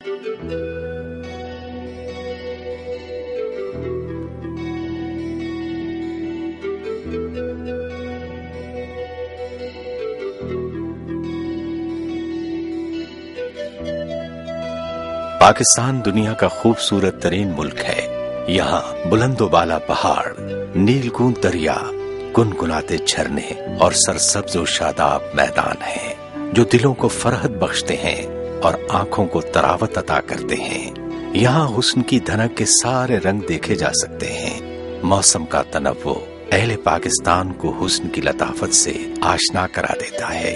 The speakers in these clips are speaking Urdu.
پاکستان دنیا کا خوبصورت ترین ملک ہے۔ یہاں بلند و بالا پہاڑ، نیل گون دریا، گنگناتے جھرنے اور سرسبز و شاداب میدان ہیں جو دلوں کو فرحت بخشتے ہیں اور آنکھوں کو تراوت عطا کرتے ہیں۔ یہاں حسن کی دھنک کے سارے رنگ دیکھے جا سکتے ہیں۔ موسم کا تنوع اہل پاکستان کو حسن کی لطافت سے آشنا کرا دیتا ہے،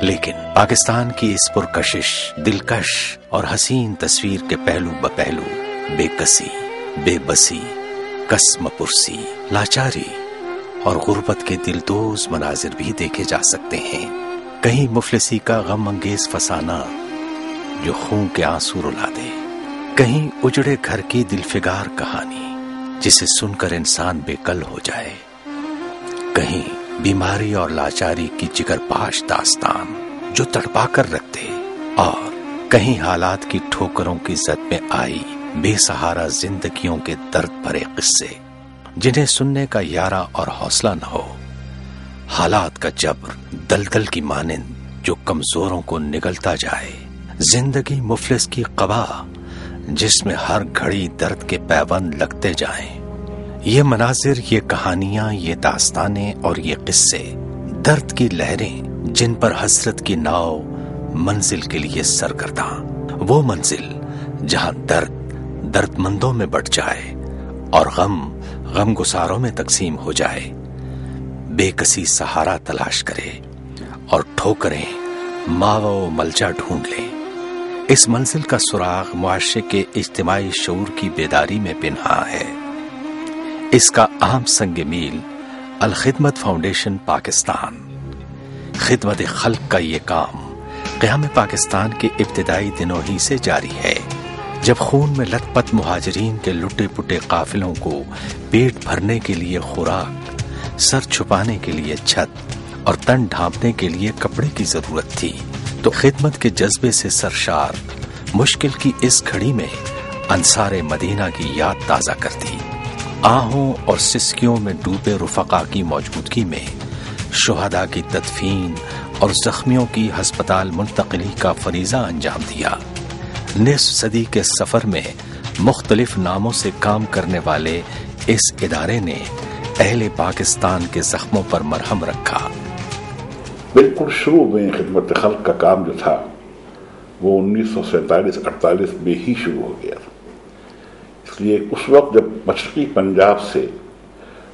لیکن پاکستان کی اس پرکشش، دلکش اور حسین تصویر کے پہلو بپہلو بے کسی، بے بسی، قسم پرسی، لاچاری اور غربت کے دلدوز مناظر بھی دیکھے جا سکتے ہیں۔ کہیں مفلسی کا غم انگیز فسانہ جو خون کے آنسو رلا دے، کہیں اجڑے گھر کی دلفگار کہانی جسے سن کر انسان بے کل ہو جائے، کہیں بیماری اور لاچاری کی جگر پاش داستان جو تڑپا کر رکھ دے، اور کہیں حالات کی ٹھوکروں کی زد میں آئی بے سہارا زندگیوں کے درد بھرے قصے جنہیں سننے کا یارہ اور حوصلہ نہ ہو۔ حالات کا جبر دلدل کی مانند جو کمزوروں کو نگلتا جائے، زندگی مفلس کی قبا جس میں ہر گھڑی درد کے پیوند لگتے جائیں۔ یہ مناظر، یہ کہانیاں، یہ داستانیں اور یہ قصے، درد کی لہریں جن پر حسرت کی ناؤ منزل کے لیے سرگرداں، وہ منزل جہاں درد مندوں میں بٹ جائے اور غم گساروں میں تقسیم ہو جائے، بے کسی سہارا تلاش کرے اور ٹھوکریں ماوا و ملجا ڈھونڈ لیں۔ اس منزل کا سراغ معاشرے کے اجتماعی شعور کی بیداری میں پنہاں ہے۔ اس کا اہم سنگ میل الخدمت فاؤنڈیشن پاکستان۔ خدمت خلق کا یہ کام قیام پاکستان کے ابتدائی دنوں ہی سے جاری ہے، جب خون میں لت پت مہاجرین کے لٹے پٹے قافلوں کو پیٹ بھرنے کے لیے خوراک، سر چھپانے کے لیے چھت اور تن ڈھانپنے کے لیے کپڑے کی ضرورت تھی، تو خدمت کے جذبے سے سرشار مشکل کی اس گھڑی میں انصار مدینہ کی یاد تازہ کرتی، آہوں اور سسکیوں میں ڈوبے رفقا کی موجودگی میں شہداء کی تدفین اور زخمیوں کی ہسپتال منتقلی کا فریضہ انجام دیا۔ نصف صدی کے سفر میں مختلف ناموں سے کام کرنے والے اس ادارے نے اہل پاکستان کے زخموں پر مرہم رکھا۔ بالکل شروع میں خدمت خلق کا کام جو تھا وہ 1947-48 میں ہی شروع ہو گیا تھا، اس لیے اس وقت جب مشرقی پنجاب سے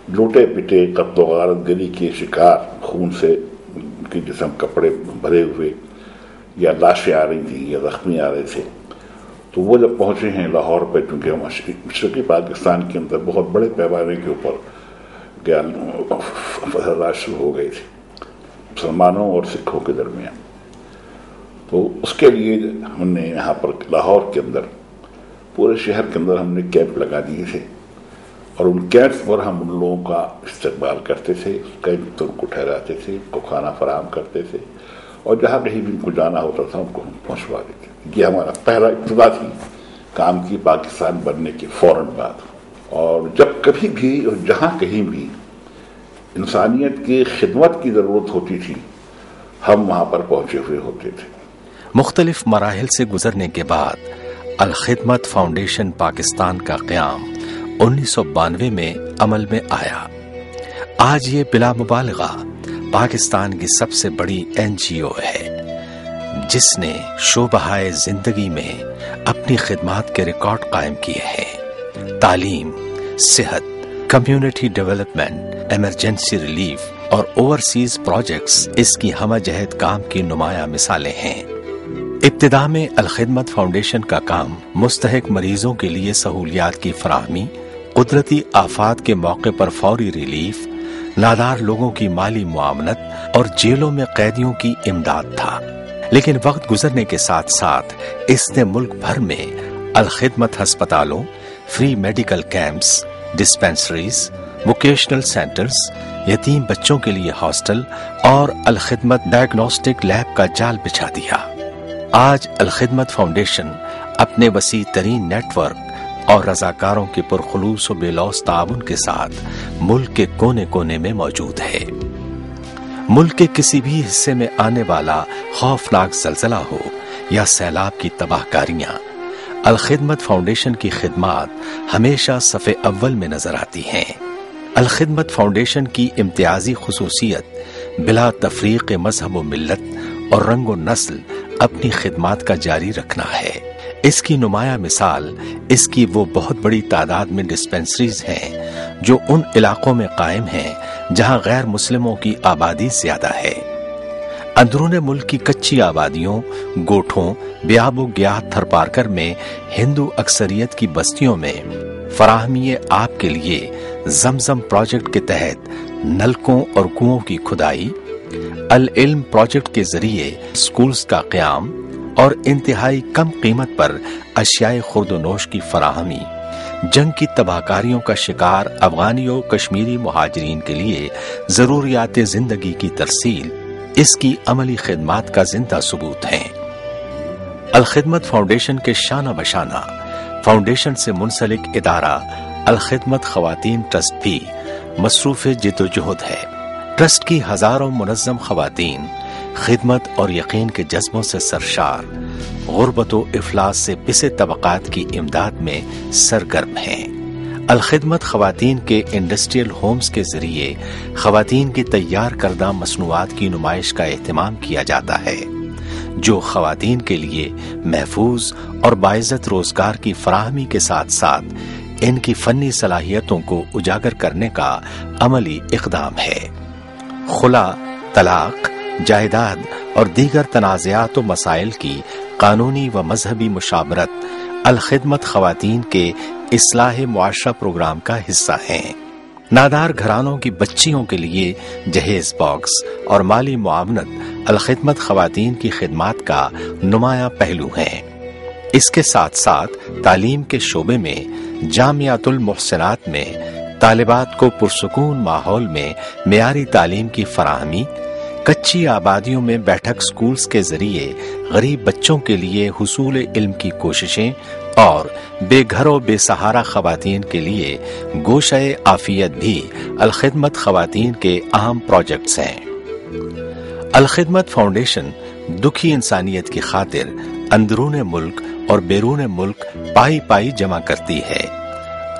لوٹے پٹے قتل و غارت گری کے شکار، خون سے ان کے جسم کپڑے بھرے ہوئے یا لاشیں آ رہی تھیں یا زخمی آ رہے تھے، تو وہ جب پہنچے ہیں لاہور پہ، چونکہ مشرقی پاکستان کے اندر بہت بڑے پیمانے کے اوپر فسادات شروع ہو گئی تھی مسلمانوں اور سکھوں کے درمیان، تو اس کے لیے ہم نے یہاں پر لاہور کے اندر پورے شہر کے اندر ہم نے کیمپ لگا دیے تھے، اور ان کیمپ پر ہم ان لوگوں کا استقبال کرتے تھے، کیمپ پر ان کو ٹھہراتے تھے، ان کو کھانا فراہم کرتے تھے، اور جہاں کہیں بھی ان کو جانا ہوتا تھا ان کو ہم پہنچوا دیتے۔ یہ ہمارا پہلا ابتدا تھی کام کی پاکستان بننے کے فوراً بعد، اور جب کبھی بھی اور جہاں کہیں بھی انسانیت کی خدمت کی ضرورت ہوتی تھی ہم وہاں پر پہنچے ہوئے ہوتے تھے۔ مختلف مراحل سے گزرنے کے بعد الخدمت فاؤنڈیشن پاکستان کا قیام 1992 میں عمل میں آیا۔ آج یہ بلا مبالغہ پاکستان کی سب سے بڑی NGO ہے جس نے شعبۂ زندگی میں اپنی خدمات کے ریکارڈ قائم کیے ہیں۔ تعلیم، صحت، کمیونٹی ڈیولپمنٹ، ایمرجنسی ریلیف اور اوورسیز پروجیکٹس اس کی ہمہ جہت کام کی نمایاں مثالیں ہیں۔ ابتدا میں الخدمت فاؤنڈیشن کا کام مستحق مریضوں کے لیے سہولیات کی فراہمی، قدرتی آفات کے موقع پر فوری ریلیف، نادار لوگوں کی مالی معاونت اور جیلوں میں قیدیوں کی امداد تھا، لیکن وقت گزرنے کے ساتھ ساتھ اس نے ملک بھر میں الخدمت ہسپتالوں، free medical camps, dispensaries, vocational centres, یتیم بچوں کے لیے ہاسٹل اور الخدمت ڈائگنوسٹک لیب کا جال بچھا دیا۔ آج الخدمت فاؤنڈیشن اپنے وسیع ترین نیٹ ورک اور رضاکاروں کے پرخلوص و بے لوث تعاون کے ساتھ ملک کے کونے کونے میں موجود ہے۔ ملک کے کسی بھی حصے میں آنے والا خوفناک زلزلہ ہو یا سیلاب کی تباہ کاریاں، الخدمت فاؤنڈیشن کی خدمات ہمیشہ صف اول میں نظر آتی ہیں۔ الخدمت فاؤنڈیشن کی امتیازی خصوصیت بلا تفریق مذہب و ملت اور رنگ و نسل اپنی خدمات کا جاری رکھنا ہے۔ اس کی نمایاں مثال اس کی وہ بہت بڑی تعداد میں ڈسپنسریز ہیں جو ان علاقوں میں قائم ہیں جہاں غیر مسلموں کی آبادی زیادہ ہے۔ اندرون ملک کی کچی آبادیوں، گوٹھوں، بیاب و گیاہ تھر پارکر میں ہندو اکثریت کی بستیوں میں فراہمی آب کے لیے زمزم پروجیکٹ کے تحت نلکوں اور کنووں کی کھدائی، العلم پروجیکٹ کے ذریعے سکولز کا قیام اور انتہائی کم قیمت پر اشیاء خورد و نوش کی فراہمی، جنگ کی تباہ کاریوں کا شکار افغانی و کشمیری مہاجرین کے لیے ضروریات زندگی کی ترسیل اس کی عملی خدمات کا زندہ ثبوت ہیں۔ الخدمت فاؤنڈیشن کے شانہ بشانہ فاؤنڈیشن سے منسلک ادارہ الخدمت خواتین ٹرسٹ بھی مصروف جد و جہد ہے۔ ٹرسٹ کی ہزاروں منظم خواتین خدمت اور یقین کے جذبوں سے سرشار غربت و افلاس سے پسے طبقات کی امداد میں سرگرم ہیں۔ الخدمت خواتین کے انڈسٹریل ہومز کے ذریعے خواتین کی تیار کردہ مصنوعات کی نمائش کا اہتمام کیا جاتا ہے، جو خواتین کے لیے محفوظ اور باعزت روزگار کی فراہمی کے ساتھ ساتھ ان کی فنی صلاحیتوں کو اجاگر کرنے کا عملی اقدام ہے۔ خلا، طلاق، جائیداد اور دیگر تنازعات و مسائل کی قانونی و مذہبی مشاورت الخدمت خواتین کے اصلاح معاشرہ پروگرام کا حصہ ہیں۔ نادار گھرانوں کی بچیوں کے لیے جہیز باکس اور مالی معاونت الخدمت خواتین کی خدمات کا نمایاں پہلو ہیں۔ اس کے ساتھ ساتھ تعلیم کے شعبے میں جامعۃ المحسنات میں طالبات کو پرسکون ماحول میں معیاری تعلیم کی فراہمی، کچی آبادیوں میں بیٹھک سکولز کے ذریعے غریب بچوں کے لیے حصول علم کی کوششیں اور بے گھر و بے سہارا خواتین کے لیے گوشہ عافیت بھی الخدمت خواتین کے اہم پروجیکٹس ہیں۔ الخدمت فاؤنڈیشن دکھی انسانیت کی خاطر اندرون ملک اور بیرون ملک پائی پائی جمع کرتی ہے،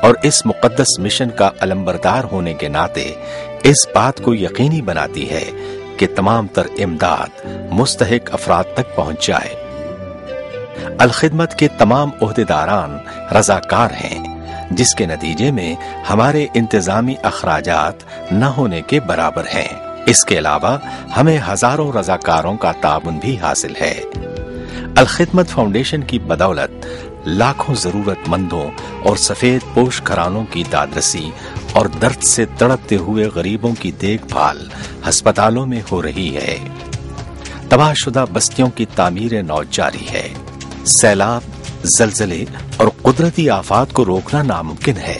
اور اس مقدس مشن کا علمبردار ہونے کے ناطے اس بات کو یقینی بناتی ہے کہ تمام تر امداد مستحق افراد تک پہنچ جائے۔ الخدمت کے تمام عہدیداران رضاکار ہیں، جس کے نتیجے میں ہمارے انتظامی اخراجات نہ ہونے کے برابر ہیں۔ اس کے علاوہ ہمیں ہزاروں رضاکاروں کا تعاون بھی حاصل ہے۔ الخدمت فاؤنڈیشن کی بدولت لاکھوں ضرورت مندوں اور سفید پوش گھرانوں کی دادرسی اور درد سے تڑپتے ہوئے غریبوں کی دیکھ بھال ہسپتالوں میں ہو رہی ہے۔ تباہ شدہ بستیوں کی تعمیر نو جاری ہے۔ سیلاب، زلزلے اور قدرتی آفات کو روکنا ناممکن ہے،